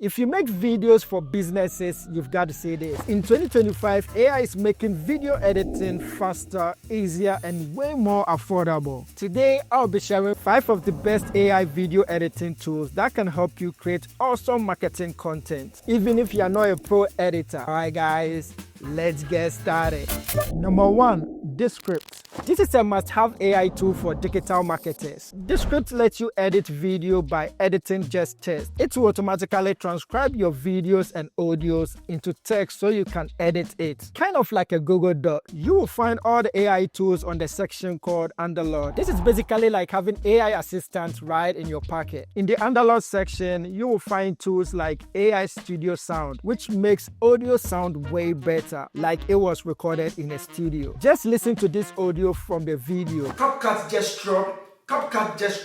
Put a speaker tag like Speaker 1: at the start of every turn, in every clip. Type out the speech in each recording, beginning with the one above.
Speaker 1: If you make videos for businesses, you've got to say this. In 2025, AI is making video editing faster, easier, and way more affordable. Today, I'll be sharing 5 of the best AI video editing tools that can help you create awesome marketing content, even if you're not a pro editor. Alright guys, let's get started. Number 1. Descript. This is a must-have AI tool for digital marketers. Descript lets you edit video by editing just text. It will automatically transcribe your videos and audios into text so you can edit it. Kind of like a Google Doc. You will find all the AI tools on the section called Underload. This is basically like having AI assistants right in your pocket. In the Underload section, you will find tools like AI Studio Sound, which makes audio sound way better, like it was recorded in a studio. Just listen to this audio from the video. CapCut just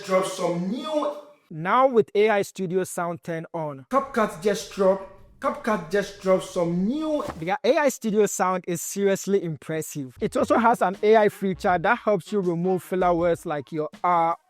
Speaker 1: dropped some new. Now with AI Studio Sound turned on, CapCut just dropped some new. The AI Studio Sound is seriously impressive. It also has an AI feature that helps you remove filler words like your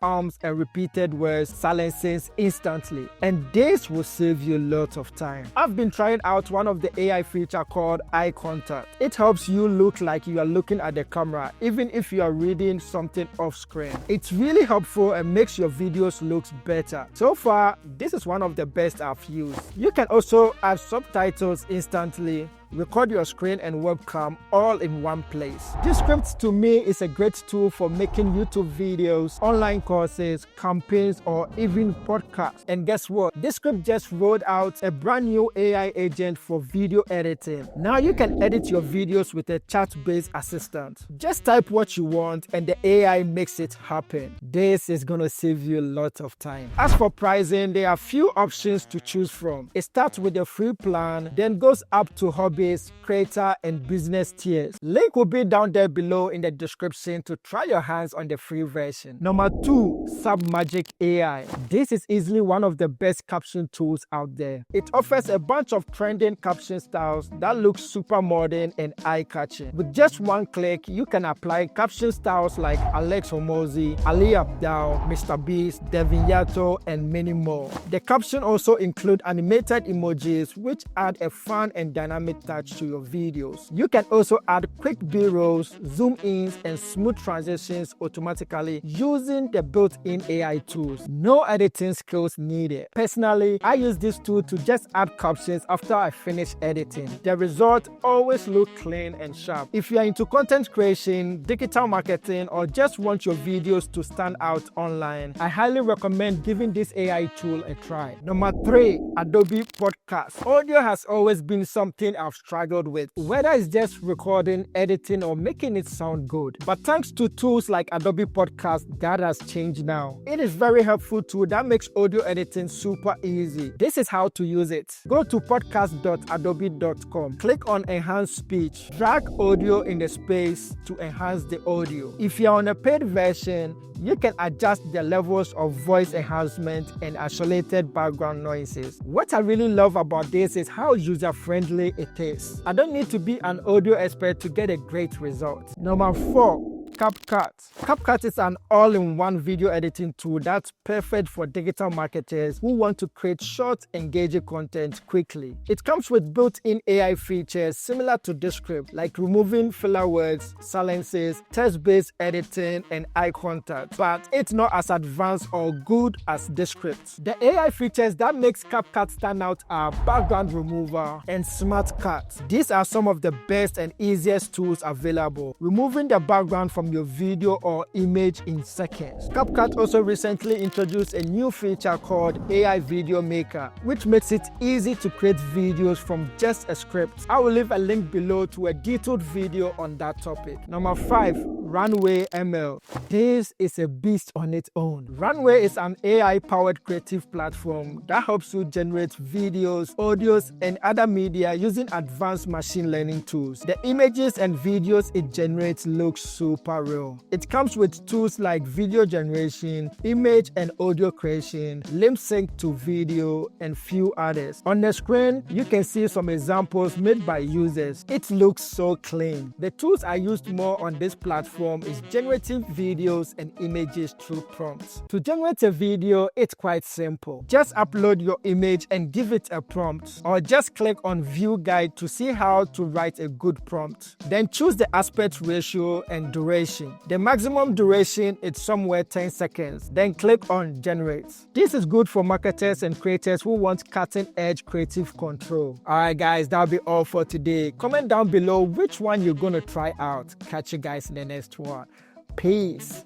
Speaker 1: ums, and repeated words, silences instantly. And this will save you lots of time. I've been trying out one of the AI feature called eye contact. It helps you look like you are looking at the camera, even if you are reading something off screen. It's really helpful and makes your videos look better. So far, this is one of the best I've used. You can also add subtitles instantly, record your screen and webcam all in one place. Descript to me is a great tool for making YouTube videos, online courses, campaigns, or even podcasts. And guess what? Descript just rolled out a brand new AI agent for video editing. Now you can edit your videos with a chat-based assistant. Just type what you want and the AI makes it happen. This is gonna save you a lot of time. As for pricing, there are few options to choose from. It starts with a free plan, then goes up to hobby, creator, and business tiers. Link will be down there below in the description to try your hands on the free version. Number 2, Submagic AI. This is easily one of the best caption tools out there. It offers a bunch of trending caption styles that look super modern and eye-catching. With just one click, you can apply caption styles like Alex Hormozi, Ali Abdal, Mr. Beast, Devin Yato, and many more. The caption also include animated emojis, which add a fun and dynamic touch to your videos. You can also add quick B-rolls, zoom-ins, and smooth transitions automatically using the built-in AI tools. No editing skills needed. Personally, I use this tool to just add captions after I finish editing. The result always look clean and sharp. If you are into content creation, digital marketing, or just want your videos to stand out online, I highly recommend giving this AI tool a try. Number 3, Adobe Podcast. Audio has always been something I've struggled with, whether it's just recording, editing, or making it sound good. But thanks to tools like Adobe Podcast, that has changed now. It is very helpful tool that makes audio editing super easy. This is how to use it. Go to podcast.adobe.com, click on Enhance Speech, drag audio in the space to enhance the audio. If you're on a paid version, you can adjust the levels of voice enhancement and isolated background noises. What I really love about this is how user-friendly it is. I don't need to be an audio expert to get a great result. Number 4, CapCut. CapCut is an all-in-one video editing tool that's perfect for digital marketers who want to create short, engaging content quickly. It comes with built-in AI features similar to Descript, like removing filler words, silences, text-based editing, and eye contact, but it's not as advanced or good as Descript. The AI features that makes CapCut stand out are background remover and smart cut. These are some of the best and easiest tools available, removing the background from your video or image in seconds. CapCut also recently introduced a new feature called AI Video Maker, which makes it easy to create videos from just a script. I will leave a link below to a detailed video on that topic. Number 5, Runway ML. This is a beast on its own. Runway is an AI-powered creative platform that helps you generate videos, audios, and other media using advanced machine learning tools. The images and videos it generates look super real. It comes with tools like video generation, image and audio creation, lip sync to video, and few others. On the screen, you can see some examples made by users. It looks so clean. The tools are used more on this platform platform is generating videos and images through prompts. To generate a video, it's quite simple. Just upload your image and give it a prompt, or just click on View Guide to see how to write a good prompt. Then choose the aspect ratio and duration. The maximum duration is somewhere 10 seconds. Then click on Generate. This is good for marketers and creators who want cutting-edge creative control. Alright guys, that'll be all for today. Comment down below which one you're going to try out. Catch you guys in the next one. Peace.